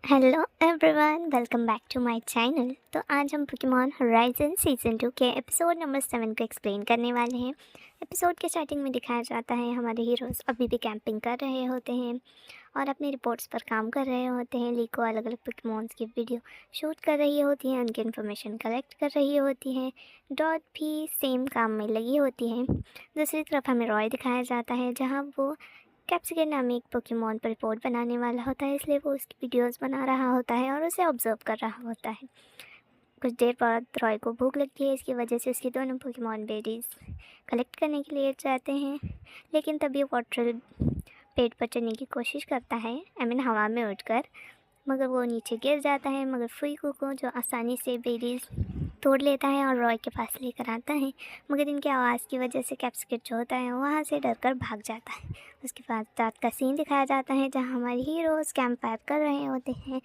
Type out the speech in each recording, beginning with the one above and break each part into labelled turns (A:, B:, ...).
A: Hello everyone, welcome back to my channel. तो आज हम पोकेमॉन होराइजन सीज़न 2 के एपिसोड नंबर 7 को एक्सप्लेन करने वाले हैं। एपिसोड के स्टार्टिंग में दिखाया जाता है हमारे हीरोज़ अभी भी कैंपिंग कर रहे होते हैं और अपनी रिपोर्ट्स पर काम कर रहे होते हैं। लीको अलग अलग पोकेमॉन्स की वीडियो शूट कर रही होती हैं, उनकी इन्फॉर्मेशन कलेक्ट कर रही होती हैं। डॉट भी सेम काम में लगी होती है। दूसरी तरफ हमें रॉय दिखाया जाता है, जहाँ वो कैप्सिकन नामी एक पोकेमॉन पर रिपोर्ट बनाने वाला होता है, इसलिए वो उसकी वीडियोस बना रहा होता है और उसे ऑब्जर्व कर रहा होता है। कुछ देर बाद रॉय को भूख लगती है, इसकी वजह से उसके दोनों पोकेमॉन बेबीज कलेक्ट करने के लिए जाते हैं। लेकिन तभी वाटर पेड़ पर चढ़ने की कोशिश करता है, हवा में उड़कर, मगर वो नीचे गिर जाता है। मगर फुईकू को जो आसानी से बेबीज तोड़ लेता है और रॉय के पास लेकर आता है। मगर इनकी आवाज़ की वजह से कैप्सिकन जो होता है वहाँ से डरकर भाग जाता है। उसके बाद रात का सीन दिखाया जाता है, जहाँ हमारे हीरोज़ कैंप फायर कर रहे होते हैं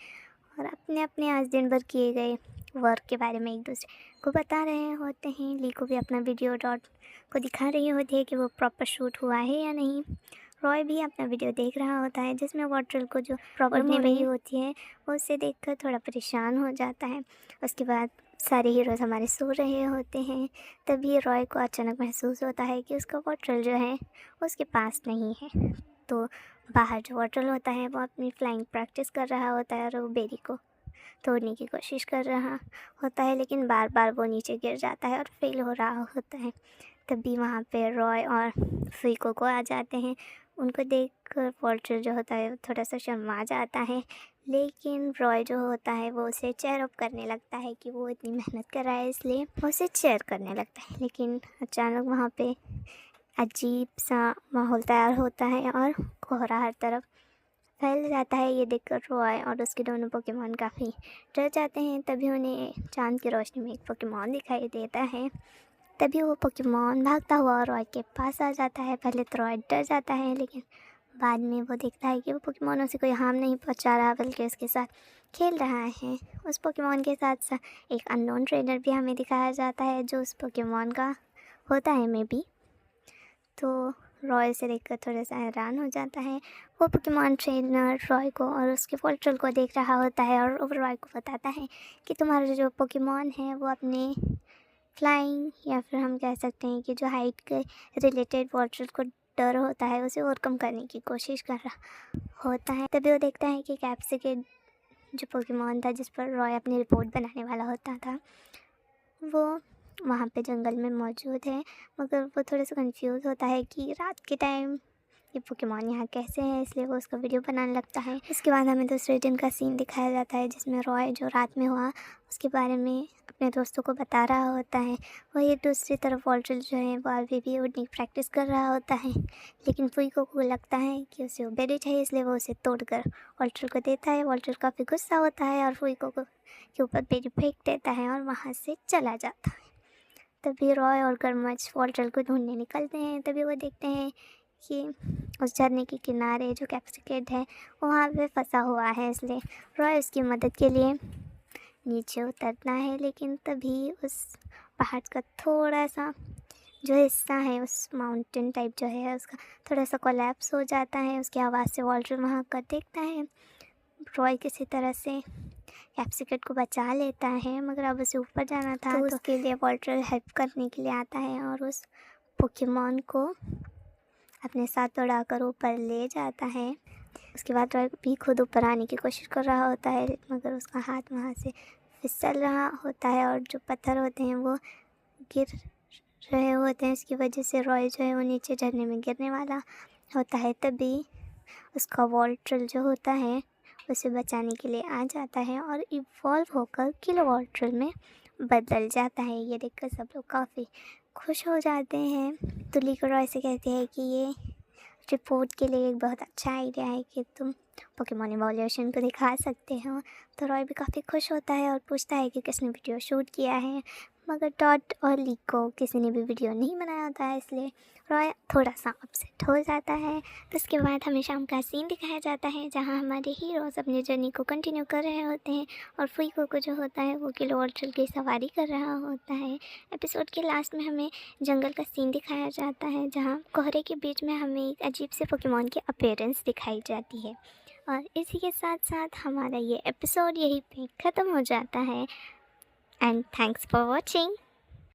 A: और अपने अपने आज दिन भर किए गए वर्क के बारे में एक दूसरे को बता रहे होते हैं। ली को भी अपना वीडियो डॉट को दिखा रही होती है कि वो प्रॉपर शूट हुआ है या नहीं। रॉय भी अपना वीडियो देख रहा होता है, जिसमें वाटर को जो प्रॉब्लम हो रही होती है वो उसे देखकर थोड़ा परेशान हो जाता है। उसके बाद सारे हीरोज़ हमारे सो रहे होते हैं। तभी रॉय को अचानक महसूस होता है कि उसका वाटर जो है उसके पास नहीं है। तो बाहर जो वाटर होता है वो अपनी फ्लाइंग प्रैक्टिस कर रहा होता है और वो बेरी को तोड़ने की कोशिश कर रहा होता है, लेकिन बार बार वो नीचे गिर जाता है और फेल हो रहा होता है। तभी वहाँ पे रॉय और फुईको को आ जाते हैं। उनको देखकर वॉल्टर जो होता है थोड़ा सा शर्मा जाता है, लेकिन रॉय जो होता है वो उसे चेयर अप करने लगता है कि वो इतनी मेहनत कर रहा है, इसलिए वो उसे चेयर करने लगता है। लेकिन अचानक वहाँ पे अजीब सा माहौल तैयार होता है और कोहरा हर तरफ फैल जाता है। ये देखकर रॉय और उसके दोनों पोकेमॉन काफ़ी डर जाते हैं। तभी उन्हें चांद की रोशनी में एक पोकेमॉन दिखाई देता है। तभी वो पोकेमॉन भागता हुआ रॉय के पास आ जाता है। पहले तो रॉय डर जाता है, लेकिन बाद में वो देखता है कि वो पोकेमॉन उसे कोई हार्म नहीं पहुंचा रहा, बल्कि उसके साथ खेल रहा है। उस पोकेमॉन के साथ साथ एक अननोन ट्रेनर भी हमें दिखाया जाता है, जो उस पोकेमॉन का होता है मे बी। तो रॉय से देखकर थोड़ा सा हैरान हो जाता है। वो पोकेमॉन ट्रेनर रॉय को और उसके पोल्ट्रल को देख रहा होता है और रॉय को बताता है कि तुम्हारा जो पोकेमॉन है वो अपने फ्लाइंग या फिर हम कह सकते हैं कि जो हाइट के रिलेटेड वाटर को डर होता है उसे ओवरकम करने की कोशिश कर रहा होता है। तभी वो देखता है कि कैप्सिकन जो पोकेमॉन था जिस पर रॉय अपनी रिपोर्ट बनाने वाला होता था, वो वहाँ पे जंगल में मौजूद है। मगर वो थोड़ा सा कंफ्यूज होता है कि रात के टाइम ये पोकेमॉन यहाँ कैसे है, इसलिए वो उसका वीडियो बनाने लगता है। उसके बाद हमें दूसरे दिन का सीन दिखाया जाता है, जिसमें रॉय जो रात में हुआ उसके बारे में अपने दोस्तों को बता रहा होता है। वही दूसरी तरफ वॉल्टर जो है वो अभी भी उड़ने की प्रैक्टिस कर रहा होता है, लेकिन फुईको को लगता है कि उसे वो बेरी चाहिए, इसलिए वो उसे तोड़कर वॉल्टर को देता है। वॉल्टर काफ़ी गुस्सा होता है और फुईको को के ऊपर बेरी फेंक देता है और वहाँ से चला जाता है। तभी रॉय और कर्मच वॉल्टर को ढूंढने निकलते हैं। तभी वो देखते हैं कि उस झरने के किनारे जो कैप्सिकेट है वो वहाँ पे फंसा हुआ है, इसलिए रॉय उसकी मदद के लिए नीचे उतरना है। लेकिन तभी उस पहाड़ का थोड़ा सा जो हिस्सा है, उस माउंटेन टाइप जो है उसका थोड़ा सा कोलैप्स हो जाता है। उसकी आवाज़ से वॉल्टर वहाँ कर देखता है। रॉय किसी तरह से कैप्सिकेट को बचा लेता है, मगर अब उसे ऊपर जाना था, तो उसके लिए वॉल्टर हेल्प करने के लिए आता है और उस पोकेमॉन को अपने साथ उड़ाकर ऊपर ले जाता है। उसके बाद रॉय भी खुद ऊपर आने की कोशिश कर रहा होता है, मगर उसका हाथ वहाँ से फिसल रहा होता है और जो पत्थर होते हैं वो गिर रहे होते हैं। इसकी वजह से रॉय जो है वो नीचे झरने में गिरने वाला होता है। तभी उसका वॉल्ट्रल जो होता है उसे बचाने के लिए आ जाता है और इवॉल्व होकर किलो वॉल्ट्रल में बदल जाता है। ये देखकर सब लोग काफ़ी खुश हो जाते हैं। तो लीको रॉय से कहते हैं कि ये रिपोर्ट के लिए एक बहुत अच्छा आइडिया है कि तुम पोकेमॉन इवोल्यूशन को दिखा सकते हो। तो रॉय भी काफ़ी खुश होता है और पूछता है कि किसने वीडियो शूट किया है, मगर डॉट और लीको किसी ने भी वीडियो नहीं बनाया होता है, इसलिए रॉय थोड़ा सा अपसेट हो जाता है। तो उसके बाद हमें शाम का सीन दिखाया जाता है, जहाँ हमारे हीरोज़ अपनी जर्नी को कंटिन्यू कर रहे होते हैं और फुईको को जो होता है वो किलो वॉल्ट्रल की सवारी कर रहा होता है। एपिसोड के लास्ट में हमें जंगल का सीन दिखाया जाता है, जहाँ कोहरे के बीच में हमें एक अजीब से पोकेमॉन की अपीयरेंस दिखाई जाती है। और इसी के साथ साथ हमारा ये एपिसोड यहीं पे ख़त्म हो जाता है। And thanks for watching.